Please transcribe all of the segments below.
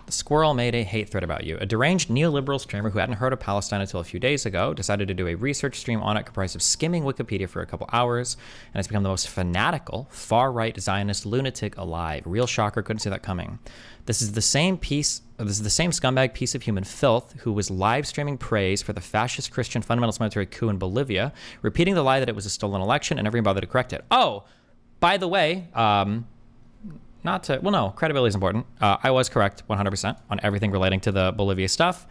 The squirrel made a hate thread about you. A deranged neoliberal streamer who hadn't heard of Palestine until a few days ago decided to do a research stream on it comprised of skimming Wikipedia for a couple hours, and has become the most fanatical, far-right Zionist lunatic alive. Real shocker, couldn't see that coming. This is the same scumbag piece of human filth who was live streaming praise for the fascist Christian fundamentalist military coup in Bolivia, repeating the lie that it was a stolen election and never even bothered to correct it. Oh, by the way, credibility is important. I was correct 100% on everything relating to the Bolivia stuff.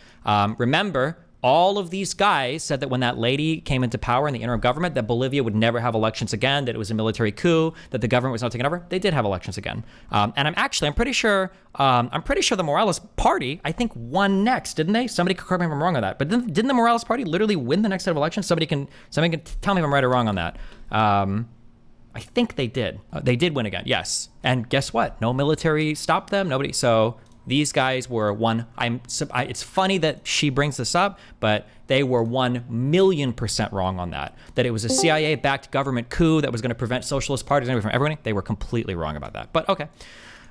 Remember, all of these guys said that when that lady came into power in the interim government, that Bolivia would never have elections again, that it was a military coup, that the government was not taken over. They did have elections again. And I'm pretty sure the Morales party, I think, won next, didn't they? Somebody could correct me if I'm wrong on that. But didn't the Morales party literally win the next set of elections? Somebody can tell me if I'm right or wrong on that. I think they did. They did win again, yes. And guess what? No military stopped them. Nobody. So these guys were it's funny that she brings this up, but they were 1,000,000% wrong on that. That it was a CIA-backed government coup that was going to prevent socialist parties from everyone. They were completely wrong about that. But okay.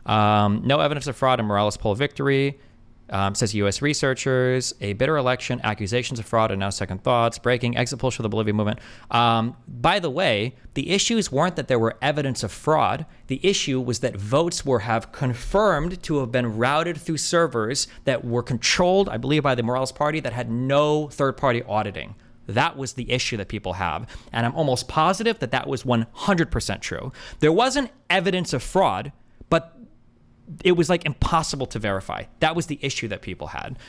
No evidence of fraud in Morales poll victory. Says U.S. researchers, a bitter election, accusations of fraud, and now second thoughts, breaking exit polls for the Bolivia movement. By the way, the issues weren't that there were evidence of fraud. The issue was that votes have confirmed to have been routed through servers that were controlled, I believe, by the Morales party that had no third-party auditing. That was the issue that people have. And I'm almost positive that was 100% true. There wasn't evidence of fraud, but it was like impossible to verify. That was the issue that people had.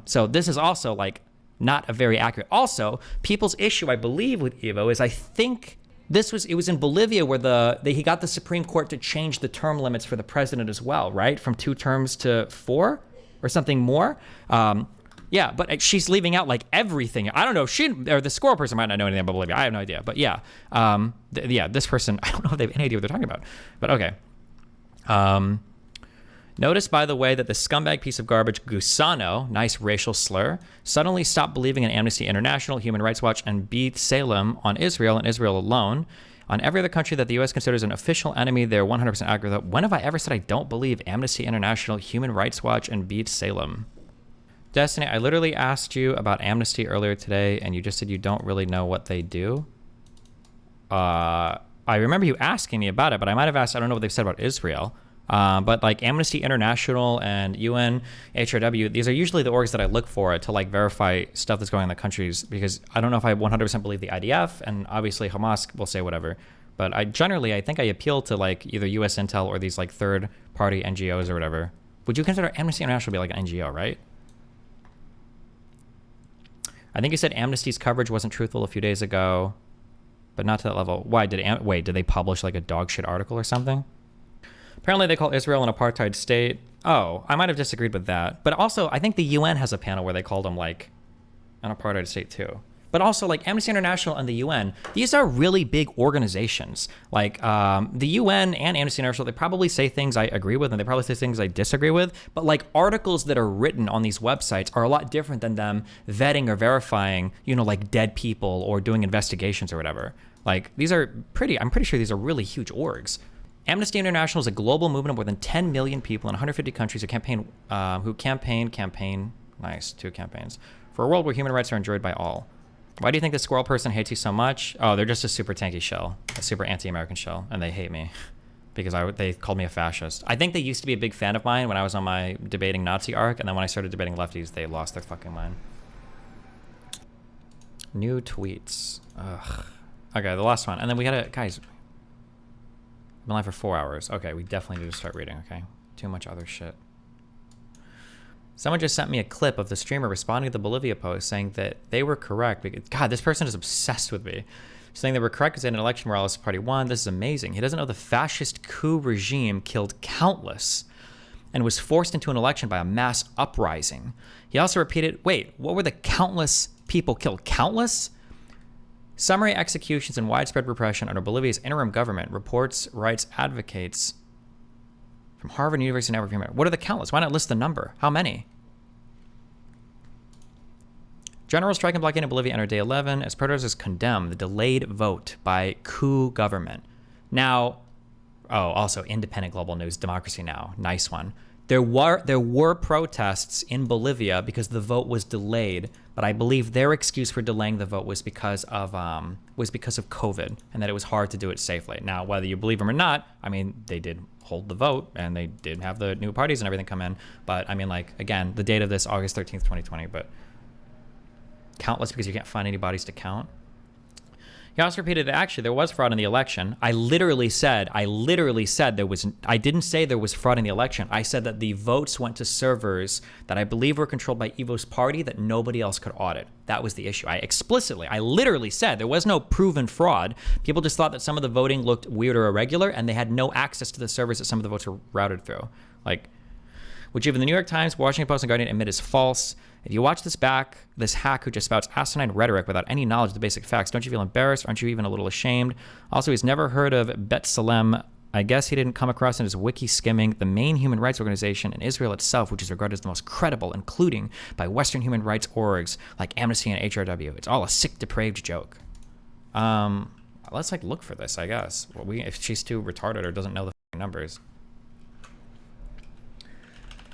So this is also like not a very accurate. Also, people's issue, I believe, with Evo is I think it was in Bolivia where he got the Supreme Court to change the term limits for the president as well, right? From 2 terms to 4 or something more. Yeah, but she's leaving out like everything. I don't know. Or the squirrel person might not know anything about Bolivia. I have no idea. But yeah, this person, I don't know if they have any idea what they're talking about. But okay. Notice, by the way, that the scumbag piece of garbage Gusano, nice racial slur, suddenly stopped believing in Amnesty International, Human Rights Watch, and beat Salem on Israel and Israel alone. On every other country that the U.S. considers an official enemy, they're 100% accurate. When have I ever said I don't believe Amnesty International, Human Rights Watch, and beat Salem? Destiny, I literally asked you about Amnesty earlier today, and you just said you don't really know what they do. I remember you asking me about it, but I might have asked, I don't know what they've said about Israel. But like Amnesty International and UN, HRW, these are usually the orgs that I look for to like verify stuff that's going on in the countries, because I don't know if I 100% believe the IDF, and obviously Hamas will say whatever. But I think I appeal to like either US Intel or these like third party NGOs or whatever. Would you consider Amnesty International to be like an NGO, right? I think you said Amnesty's coverage wasn't truthful a few days ago, but not to that level. Why did they publish like a dog shit article or something? Apparently they call Israel an apartheid state. Oh, I might have disagreed with that. But also, I think the UN has a panel where they called them like an apartheid state too. But also like Amnesty International and the UN, these are really big organizations. Like the UN and Amnesty International, they probably say things I agree with and they probably say things I disagree with. But like articles that are written on these websites are a lot different than them vetting or verifying, like dead people or doing investigations or whatever. Like I'm pretty sure these are really huge orgs. Amnesty International is a global movement of more than 10 million people in 150 countries who campaign, nice, 2 campaigns, for a world where human rights are enjoyed by all. Why do you think the squirrel person hates you so much? Oh, they're just a super tanky shell, a super anti-American shell, and they hate me because they called me a fascist. I think they used to be a big fan of mine when I was on my debating Nazi arc, and then when I started debating lefties, they lost their fucking mind. New tweets. Ugh. Okay, the last one. And then we gotta, guys, been live for 4 hours. Okay, we definitely need to start reading, okay? Too much other shit. Someone just sent me a clip of the streamer responding to the Bolivia post saying that they were correct. God, this person is obsessed with me. Saying they were correct because in an election Morales Party won. This is amazing. He doesn't know the fascist coup regime killed countless and was forced into an election by a mass uprising. He also repeated, wait, what were the countless people killed? Countless? Summary executions and widespread repression under Bolivia's interim government, reports rights advocates from Harvard University Network of Human Rights. What are the countless? Why not list the number? How many? General strike and blockade in Bolivia entered day 11 as protesters condemn the delayed vote by coup government. Now, also independent global news, Democracy Now! Nice one. There were protests in Bolivia because the vote was delayed, but I believe their excuse for delaying the vote was because of COVID and that it was hard to do it safely. Now, whether you believe them or not, I mean, they did hold the vote and they did have the new parties and everything come in. But I mean, like, again, the date of this, August 13th, 2020, but countless because you can't find any bodies to count. He also repeated that actually there was fraud in the election. I literally said there was, I didn't say there was fraud in the election. I said that the votes went to servers that I believe were controlled by Evo's party that nobody else could audit. That was the issue. I literally said there was no proven fraud. People just thought that some of the voting looked weird or irregular and they had no access to the servers that some of the votes were routed through. Like, which even the New York Times, Washington Post, and Guardian admit is false. If you watch this hack who just spouts asinine rhetoric without any knowledge of the basic facts, don't you feel embarrassed? Aren't you even a little ashamed? Also, he's never heard of Bet Salem. I guess he didn't come across in his wiki skimming the main human rights organization in Israel itself, which is regarded as the most credible, including by Western human rights orgs like Amnesty and HRW. It's all a sick, depraved joke. Let's look for this, I guess. Well, if she's too retarded or doesn't know the numbers.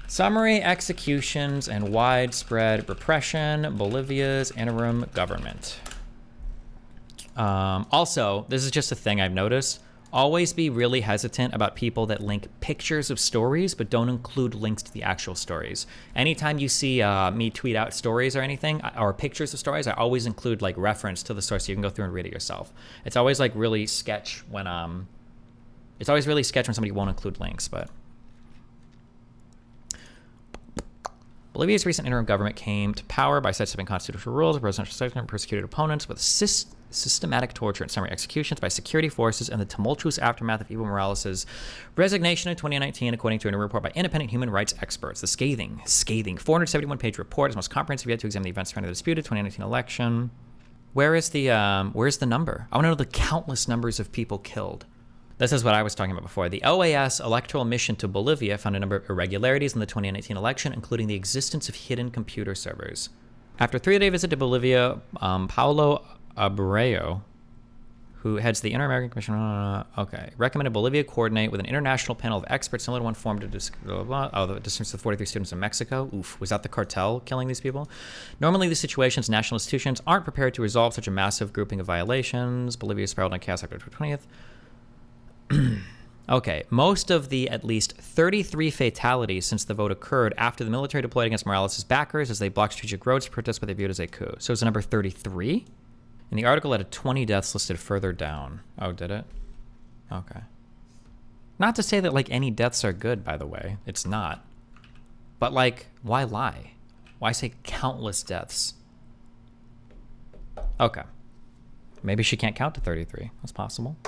Summary, executions, and widespread repression, Bolivia's interim government. Also, this is just a thing I've noticed. Always be really hesitant about people that link pictures of stories, but don't include links to the actual stories. Anytime you see me tweet out stories or anything, or pictures of stories, I always include like reference to the source so you can go through and read it yourself. It's always like really sketch when somebody won't include links, but. Bolivia's recent interim government came to power by sidestepping constitutional rules, presidential selection, and persecuted opponents with systematic torture and summary executions by security forces and the tumultuous aftermath of Evo Morales' resignation in 2019, according to a new report by independent human rights experts. The scathing 471-page report is most comprehensive yet to examine the events surrounding the disputed 2019 election. Where's the number? I want to know the countless numbers of people killed. This is what I was talking about before. The OAS electoral mission to Bolivia found a number of irregularities in the 2019 election, including the existence of hidden computer servers. After a 3-day visit to Bolivia, Paulo Abreu, who heads the Inter-American Commission, recommended Bolivia coordinate with an international panel of experts similar to one formed to the distance of 43 students in Mexico. Oof, was that the cartel killing these people? Normally, these situations, national institutions aren't prepared to resolve such a massive grouping of violations. Bolivia spiraled on chaos after October 20th. Okay, most of the at least 33 fatalities since the vote occurred after the military deployed against Morales' backers as they blocked strategic roads to protest what they viewed as a coup. So it's number 33? And the article had 20 deaths listed further down. Oh, did it? Okay. Not to say that, like, any deaths are good, by the way. It's not. But, like, why lie? Why say countless deaths? Okay. Maybe she can't count to 33. That's possible.